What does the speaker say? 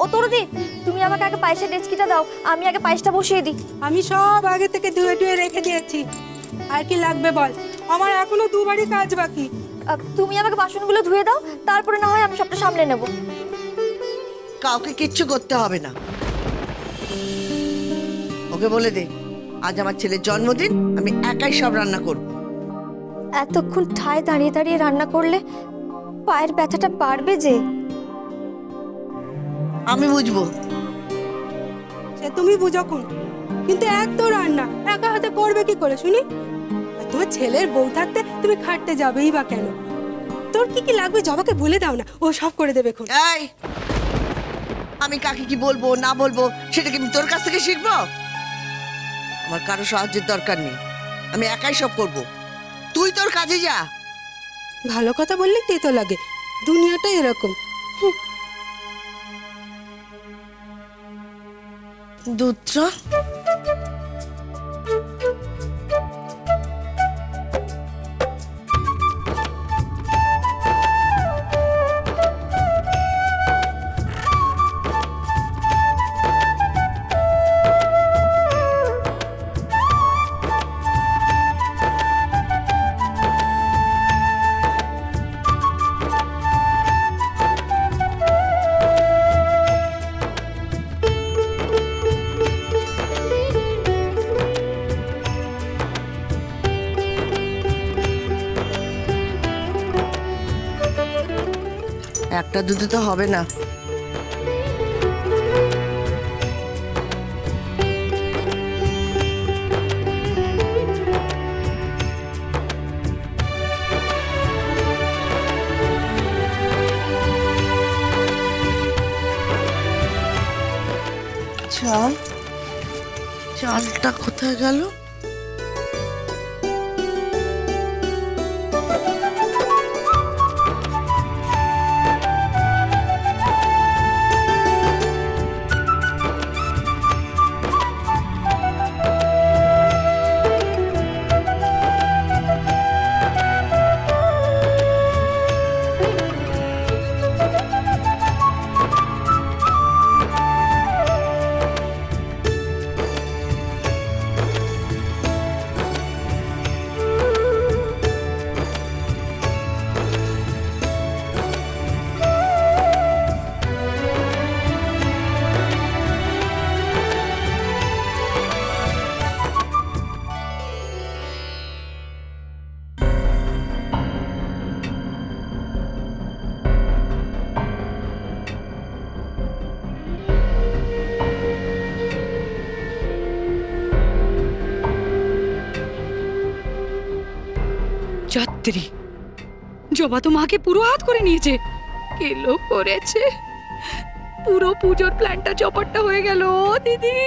ও তরুদি, তুমি আমাকে আগে পায়েসের ডেচকিটা দাও, আমি আগে পায়েসটা বসিয়ে দিই। আমি সব আগে থেকে ধুয়ে ধুয়ে রেখে দিয়েছি। আর কি লাগবে বল, আমার এখনো দুবারই কাজ বাকি। তুমি আমাকে বাসনগুলো ধুয়ে দাও, তারপরে না হয় আমি সবটা সামলে নেব। কাউকে কিচ্ছু করতে হবে না, ওকে বলে দে আজ আমার ছেলের জন্মদিন, আমি একাই সব রান্না করব। এতক্ষণ ঠায় দাঁড়িয়ে দাঁড়িয়ে রান্না করলে পায়ের ব্যথাটা বাড়বে যে। আমি বুঝবো। সে তুমি বুঝো কোন, কিন্তু এত রান্না একা হাতে করবে কি করে শুনি? আর তোমার ছেলের বউ থাকতে তুমি খাটতে যাবেই বা কেন? তোর কি কি লাগবে জবাকে বলে দাও না, ও সব করে দেবে এখন। এই, আমি কাকে কি বলবো না বলবো সেটা কি আমি তোর কাছ থেকে শিখবো? আমার কারো সাহায্যের দরকার নেই, আমি একাই সব করব। তুই তোর কাজে যা। ভালো কথা বললে তেতো লাগে, দুনিয়াটা এরকম। দুধটা একটা দুধে তো হবে না। চাল, চালটা কোথায় গেল? যাত্রী জবা তো মাকে পুরো হাত করে নিয়েছে। কেলো করেছে, পুরো পুজোর প্ল্যানটা চপাট্টা হয়ে গেল দিদি।